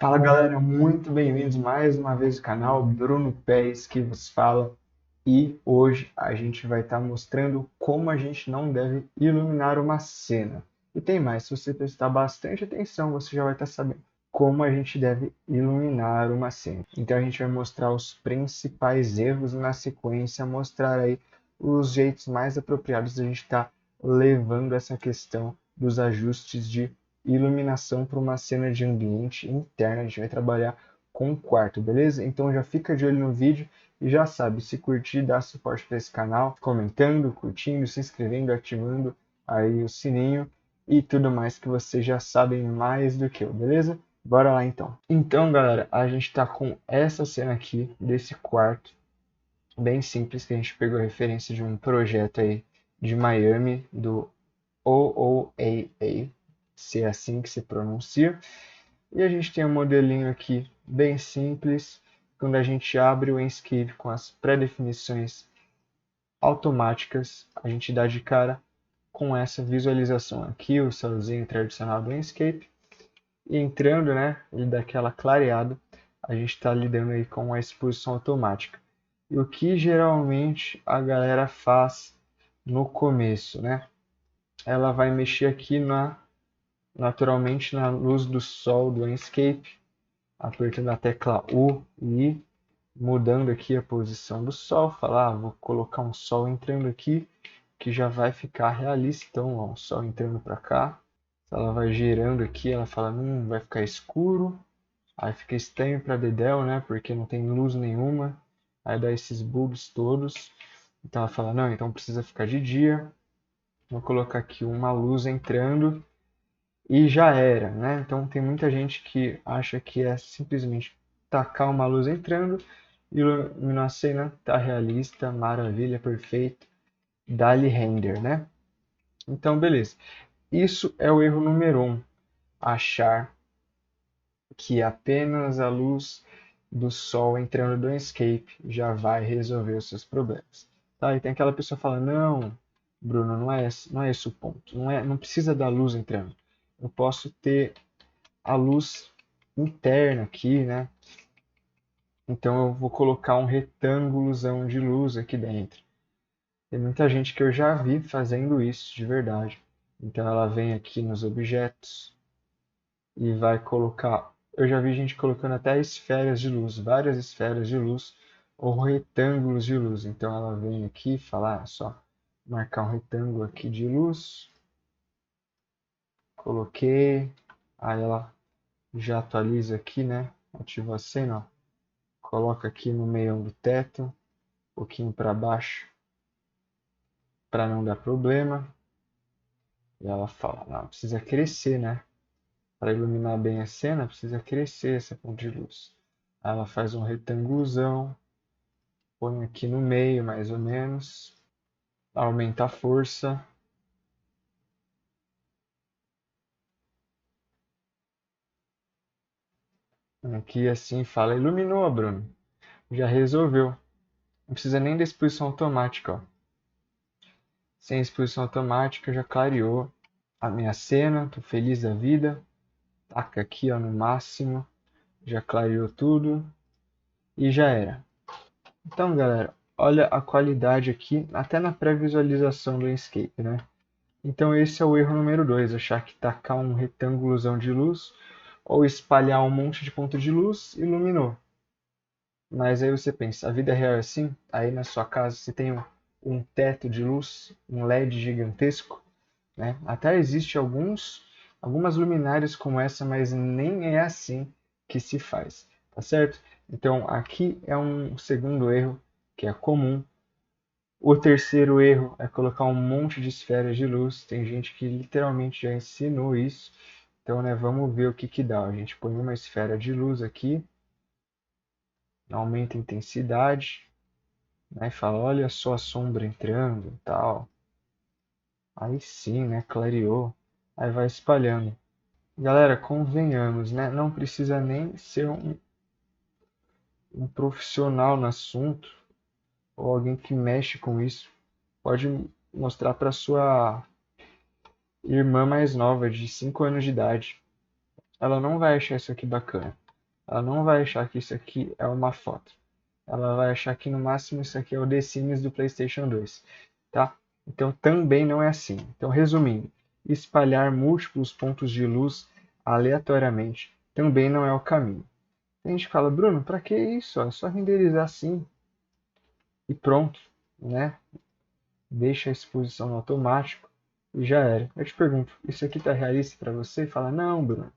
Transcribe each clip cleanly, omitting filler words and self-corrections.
Fala galera, muito bem-vindos mais uma vez ao canal Bruno Pérez que vos fala e hoje a gente vai estar mostrando como a gente não deve iluminar uma cena. E tem mais, se você prestar bastante atenção, você já vai estar sabendo como a gente deve iluminar uma cena. Então a gente vai mostrar os principais erros na sequência, mostrar aí os jeitos mais apropriados de a gente estar levando essa questão dos ajustes de iluminação para uma cena de ambiente interna. A gente vai trabalhar com o quarto, beleza? Então já fica de olho no vídeo e já sabe, se curtir, dá suporte para esse canal, comentando, curtindo, se inscrevendo, ativando aí o sininho e tudo mais que vocês já sabem mais do que eu, beleza? Bora lá então. Então, galera, a gente tá com essa cena aqui desse quarto, bem simples, que a gente pegou referência de um projeto aí de Miami, do OOAA, se é assim que se pronuncia. E a gente tem um modelinho aqui bem simples, quando a gente abre o Enscape com as pré-definições automáticas, a gente dá de cara com essa visualização aqui, o céuzinho tradicional do Enscape, e entrando, né, ele dá aquela clareada, a gente está lidando aí com a exposição automática. E o que geralmente a galera faz no começo, né? Ela vai mexer aqui naturalmente na luz do sol do Enscape, apertando a tecla U e I, mudando aqui a posição do sol, falar, vou colocar um sol entrando aqui, que já vai ficar realista. Então, ó, o sol entrando para cá, ela vai girando aqui, ela fala, vai ficar escuro, aí fica estranho para Dedel, né, porque não tem luz nenhuma, aí dá esses bugs todos. Então ela fala, não, então precisa ficar de dia, vou colocar aqui uma luz entrando, e já era, né? Então tem muita gente que acha que é simplesmente tacar uma luz entrando, iluminar a cena, tá realista, maravilha, perfeito, dá-lhe render, né? Então, beleza. Isso é o erro número um, achar que apenas a luz do sol entrando do escape já vai resolver os seus problemas. Tá? E tem aquela pessoa que fala, não, Bruno, não é esse o ponto. Não precisa da luz entrando. Eu posso ter a luz interna aqui, né? Então eu vou colocar um retângulozão de luz aqui dentro. Tem muita gente que eu já vi fazendo isso de verdade. Então ela vem aqui nos objetos e vai colocar. Eu já vi gente colocando até esferas de luz, várias esferas de luz ou retângulos de luz. Então ela vem aqui e fala, só marcar um retângulo aqui de luz. Coloquei. Aí ela já atualiza aqui, né? Ativa a cena, ó. Coloca aqui no meio do teto, um pouquinho para baixo, para não dar problema. E ela fala, não, precisa crescer, né? Para iluminar bem a cena, precisa crescer essa ponta de luz. Aí ela faz um retângulozão, põe aqui no meio, mais ou menos, aumenta a força. Aqui assim fala, iluminou, Bruno. Já resolveu. Não precisa nem da exposição automática, ó. Sem exposição automática já clareou a minha cena, tô feliz da vida. Taca aqui, ó, no máximo, já clareou tudo e já era. Então, galera, olha a qualidade aqui, até na pré-visualização do Inkscape, né? Então esse é o erro número 2, achar que tacar um retângulozão de luz ou espalhar um monte de ponto de luz iluminou. Mas aí você pensa, a vida real é assim? Aí na sua casa você tem um teto de luz, um LED gigantesco, né? Até existe algumas luminárias como essa, mas nem é assim que se faz, tá certo? Então aqui é um segundo erro que é comum. O terceiro erro é colocar um monte de esferas de luz. Tem gente que literalmente já ensinou isso. Então, né, vamos ver o que que dá. A gente põe uma esfera de luz aqui, aumenta a intensidade, né, e fala, olha só a sombra entrando, tal. Aí sim, né, clareou. Aí vai espalhando. Galera, convenhamos, né? Não precisa nem ser um profissional no assunto ou alguém que mexe com isso. Pode mostrar para sua irmã mais nova, de 5 anos de idade. Ela não vai achar isso aqui bacana. ela não vai achar que isso aqui é uma foto. Ela vai achar que no máximo isso aqui é o The Sims do PlayStation 2, tá? Então também não é assim. Então resumindo, espalhar múltiplos pontos de luz aleatoriamente também não é o caminho. A gente fala, Bruno, para que isso? É só renderizar assim e pronto, né? Deixa a exposição no automático e já era. Eu te pergunto, isso aqui tá realista para você? Fala, não, Bruno.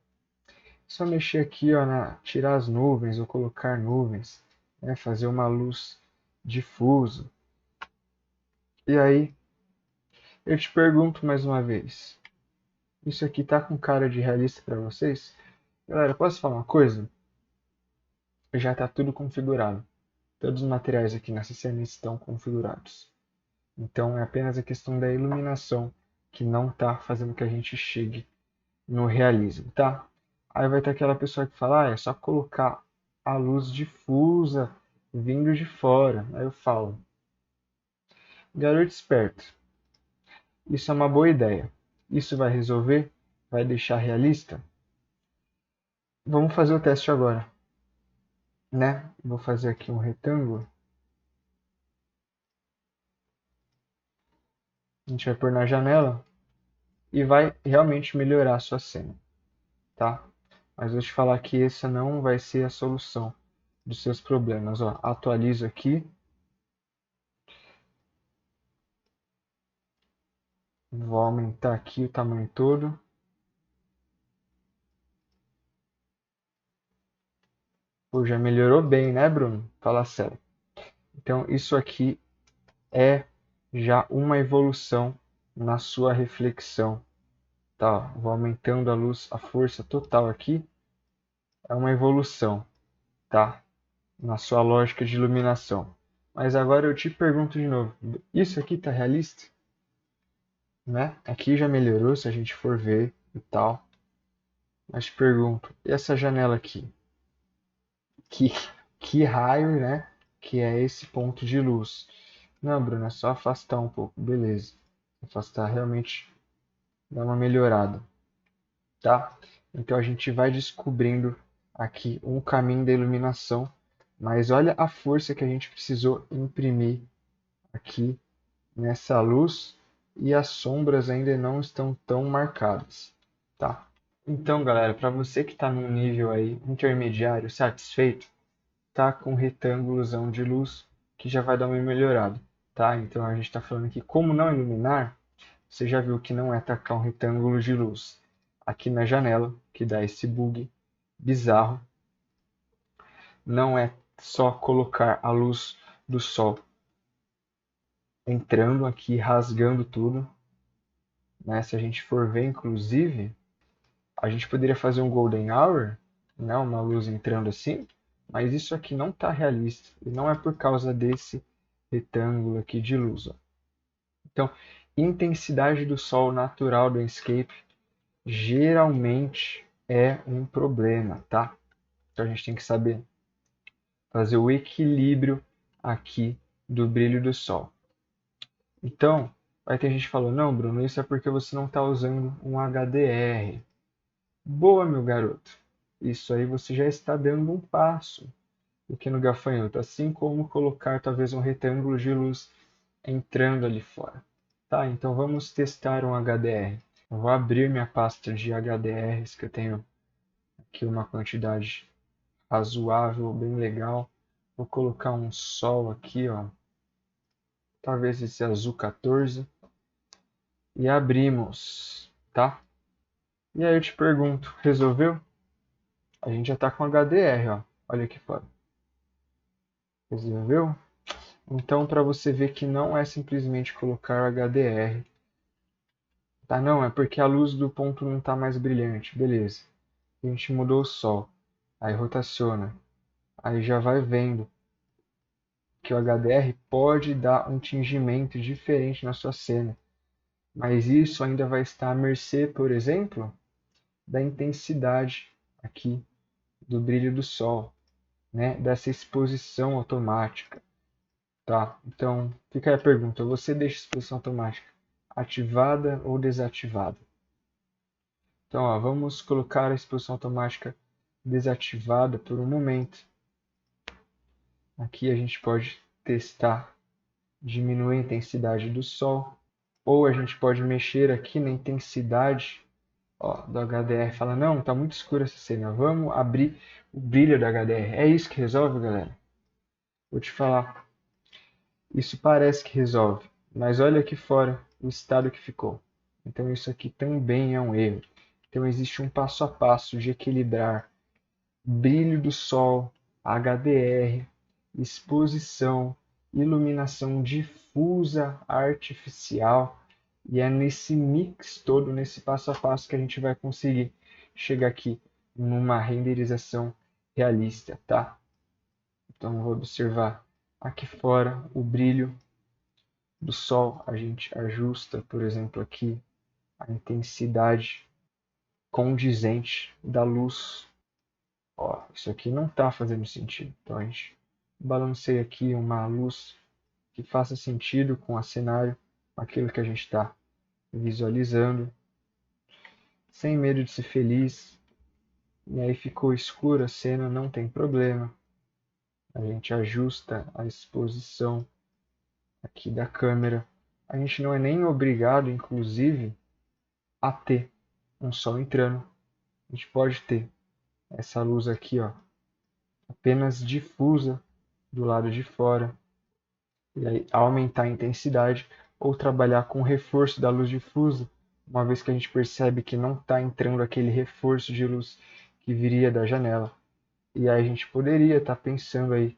Só mexer aqui, ó, tirar as nuvens ou colocar nuvens, né? Fazer uma luz difusa. E aí, eu te pergunto mais uma vez, isso aqui tá com cara de realista para vocês? Galera, posso falar uma coisa? Já está tudo configurado. Todos os materiais aqui nessa cena estão configurados. Então é apenas a questão da iluminação que não está fazendo com que a gente chegue no realismo, tá? Aí vai ter aquela pessoa que fala, é só colocar a luz difusa vindo de fora. Aí eu falo, garoto esperto, isso é uma boa ideia. Isso vai resolver? Vai deixar realista? Vamos fazer o teste agora, né? Vou fazer aqui um retângulo. A gente vai pôr na janela e vai realmente melhorar a sua cena, tá? Mas vou te falar que essa não vai ser a solução dos seus problemas. Ó, atualizo aqui. Vou aumentar aqui o tamanho todo. Pô, já melhorou bem, né, Bruno? Fala sério. Então, isso aqui é já uma evolução na sua reflexão. Tá, ó, vou aumentando a luz, a força total aqui. É uma evolução, tá? Na sua lógica de iluminação. Mas agora eu te pergunto de novo, isso aqui tá realista? Né? Aqui já melhorou se a gente for ver e tal. Mas te pergunto, e essa janela aqui? Que, que raio, né? Que é esse ponto de luz? Não, Bruno, é só afastar um pouco. Beleza. Afastar realmente dá uma melhorada, tá? Então a gente vai descobrindo aqui um caminho da iluminação. Mas olha a força que a gente precisou imprimir aqui nessa luz e as sombras ainda não estão tão marcadas, tá? Então, galera, para você que está num nível aí intermediário, satisfeito, tá com um retângulozão de luz que já vai dar uma melhorada, tá? Então a gente está falando aqui como não iluminar. Você já viu que não é tacar um retângulo de luz aqui na janela, que dá esse bug bizarro. Não é só colocar a luz do sol entrando aqui, rasgando tudo, né? Se a gente for ver, inclusive, a gente poderia fazer um golden hour, né? Uma luz entrando assim, mas isso aqui não está realista e não é por causa desse retângulo aqui de luz. Ó. Então, intensidade do sol natural do Enscape geralmente é um problema, tá? Então a gente tem que saber fazer o equilíbrio aqui do brilho do sol. Então, vai ter gente falando, não, Bruno, isso é porque você não está usando um HDR. Boa, meu garoto. Isso aí você já está dando um passo aqui no gafanhoto, assim como colocar talvez um retângulo de luz entrando ali fora. Tá, então vamos testar um HDR. Eu vou abrir minha pasta de HDRs, que eu tenho aqui uma quantidade razoável, bem legal. Vou colocar um sol aqui, ó. Talvez esse azul 14. E abrimos, tá? E aí eu te pergunto, resolveu? A gente já está com HDR, ó. Olha aqui fora. Resolveu? Então, para você ver que não é simplesmente colocar HDR. Tá, não, é porque a luz do ponto não está mais brilhante. Beleza. A gente mudou o sol. Aí rotaciona. Aí já vai vendo que o HDR pode dar um tingimento diferente na sua cena. Mas isso ainda vai estar à mercê, por exemplo, da intensidade aqui do brilho do sol, né? Dessa exposição automática, tá? Então, fica aí a pergunta, você deixa a exposição automática ativada ou desativada? Então, ó, vamos colocar a exposição automática desativada por um momento. Aqui a gente pode testar, diminuir a intensidade do sol, ou a gente pode mexer aqui na intensidade, ó, do HDR. Fala, não, tá muito escura essa cena, vamos abrir o brilho do HDR. É isso que resolve, galera? Vou te falar, isso parece que resolve, mas olha aqui fora o estado que ficou. Então isso aqui também é um erro. Então existe um passo a passo de equilibrar brilho do sol, HDR, exposição, iluminação difusa artificial, e é nesse mix todo, nesse passo a passo, que a gente vai conseguir chegar aqui numa renderização realista, tá? Então eu vou observar aqui fora o brilho do sol, a gente ajusta, por exemplo, aqui a intensidade condizente da luz. Ó, isso aqui não está fazendo sentido. Então a gente balanceia aqui uma luz que faça sentido com o cenário, com aquilo que a gente está visualizando, sem medo de ser feliz. E aí ficou escura a cena, não tem problema. A gente ajusta a exposição aqui da câmera. A gente não é nem obrigado, inclusive, a ter um sol entrando. A gente pode ter essa luz aqui, ó, apenas difusa do lado de fora, e aí aumentar a intensidade, ou trabalhar com o reforço da luz difusa, uma vez que a gente percebe que não está entrando aquele reforço de luz que viria da janela. E aí a gente poderia estar pensando aí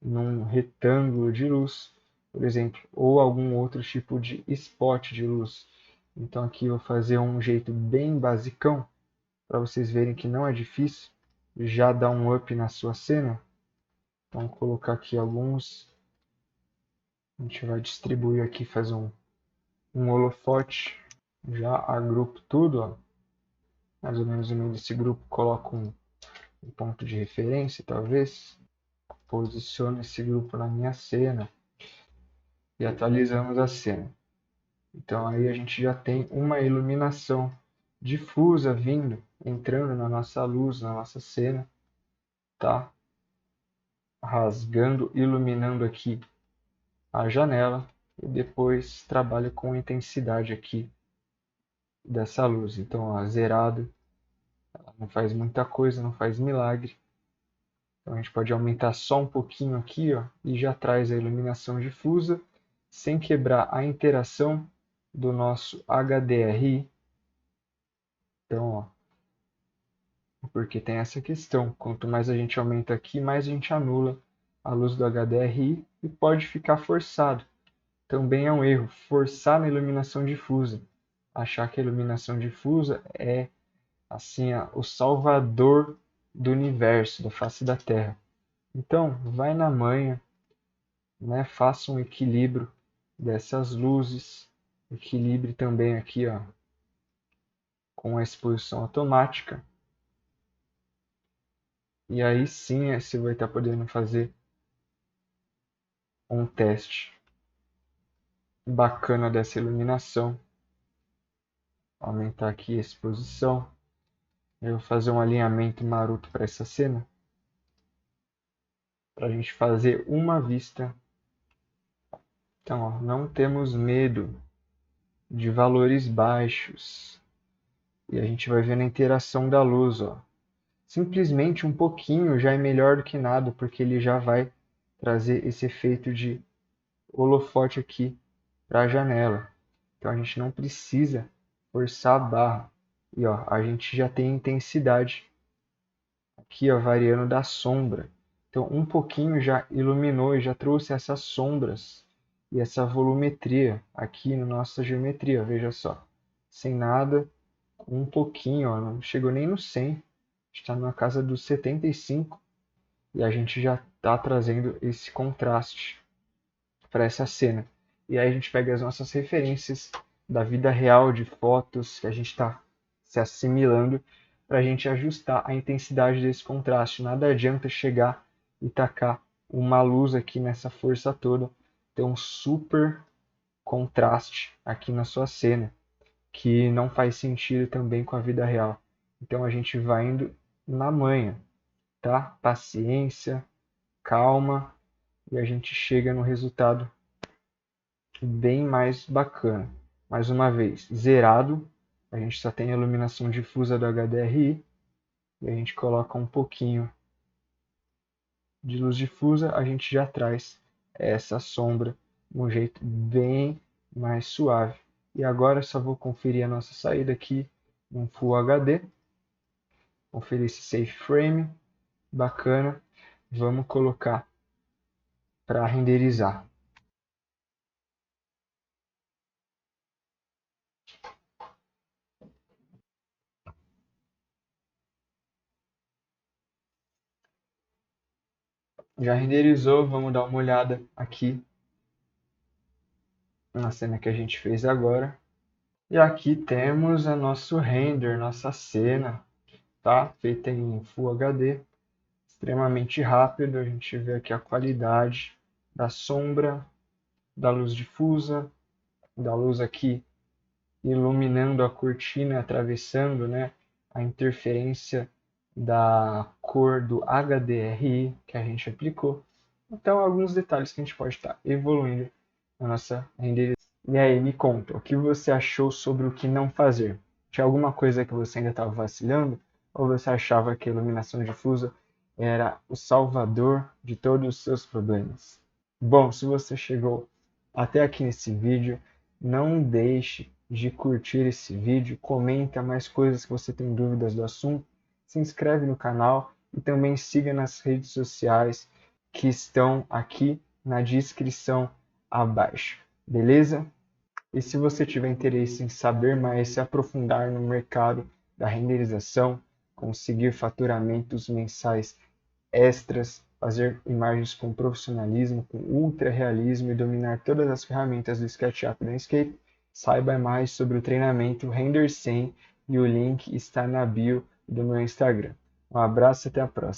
num retângulo de luz, por exemplo, ou algum outro tipo de spot de luz. Então aqui eu vou fazer um jeito bem basicão, para vocês verem que não é difícil, já dar um up na sua cena. Então vou colocar aqui alguns, a gente vai distribuir aqui, fazer um holofote, já agrupo tudo, ó. Mais ou menos no meio desse grupo coloco um ponto de referência, talvez. Posiciono esse grupo na minha cena e atualizamos a cena. Então aí a gente já tem uma iluminação difusa vindo, entrando na nossa luz, na nossa cena, tá? Rasgando, iluminando aqui a janela, e depois trabalho com a intensidade aqui dessa luz. Então, ó, zerado, ela não faz muita coisa, não faz milagre. Então a gente pode aumentar só um pouquinho aqui, ó, e já traz a iluminação difusa, sem quebrar a interação do nosso HDRI. Então, ó, porque tem essa questão, quanto mais a gente aumenta aqui, mais a gente anula a luz do HDRI e pode ficar forçado. Também é um erro forçar na iluminação difusa, achar que a iluminação difusa é assim, ó, o salvador do universo, da face da Terra. Então, vai na manha, né? Faça um equilíbrio dessas luzes, equilibre também aqui, ó, com a exposição automática. E aí sim você vai estar podendo fazer um teste bacana dessa iluminação. Aumentar aqui a exposição. Eu vou fazer um alinhamento maroto para essa cena, para a gente fazer uma vista. Então, ó, não temos medo de valores baixos. E a gente vai vendo a interação da luz, ó. Simplesmente um pouquinho já é melhor do que nada, porque ele já vai trazer esse efeito de holofote aqui para a janela. Então a gente não precisa forçar a barra. E ó, a gente já tem intensidade aqui, ó, variando da sombra. Então um pouquinho já iluminou e já trouxe essas sombras e essa volumetria aqui na nossa geometria, veja só. Sem nada, um pouquinho, ó, não chegou nem no 100, está na casa dos 75 e a gente já está trazendo esse contraste para essa cena. E aí a gente pega as nossas referências da vida real, de fotos que a gente está se assimilando, para a gente ajustar a intensidade desse contraste. Nada adianta chegar e tacar uma luz aqui nessa força toda, ter um super contraste aqui na sua cena, que não faz sentido também com a vida real. Então a gente vai indo na manha, tá? Paciência, calma, e a gente chega no resultado bem mais bacana. Mais uma vez, zerado, a gente só tem a iluminação difusa do HDRI, e a gente coloca um pouquinho de luz difusa, a gente já traz essa sombra de um jeito bem mais suave. E agora eu só vou conferir a nossa saída aqui no Full HD, conferir esse safe frame, bacana. Vamos colocar para renderizar. Já renderizou, vamos dar uma olhada aqui na cena que a gente fez agora. E aqui temos a nosso render, nossa cena, tá? Feita em Full HD, extremamente rápido. A gente vê aqui a qualidade da sombra, da luz difusa, da luz aqui iluminando a cortina, atravessando, né, a interferência da cor do HDRI que a gente aplicou. Então, alguns detalhes que a gente pode estar evoluindo na nossa renderização. E aí, me conta, o que você achou sobre o que não fazer? Tinha alguma coisa que você ainda estava vacilando? Ou você achava que a iluminação difusa era o salvador de todos os seus problemas? Bom, se você chegou até aqui nesse vídeo, não deixe de curtir esse vídeo, comenta mais coisas que você tem dúvidas do assunto, se inscreve no canal e também siga nas redes sociais que estão aqui na descrição abaixo, beleza? E se você tiver interesse em saber mais, se aprofundar no mercado da renderização, conseguir faturamentos mensais extras, fazer imagens com profissionalismo, com ultra realismo e dominar todas as ferramentas do SketchUp e do Inkscape, saiba mais sobre o treinamento Render 100 e o link está na bio do meu Instagram. Um abraço e até a próxima.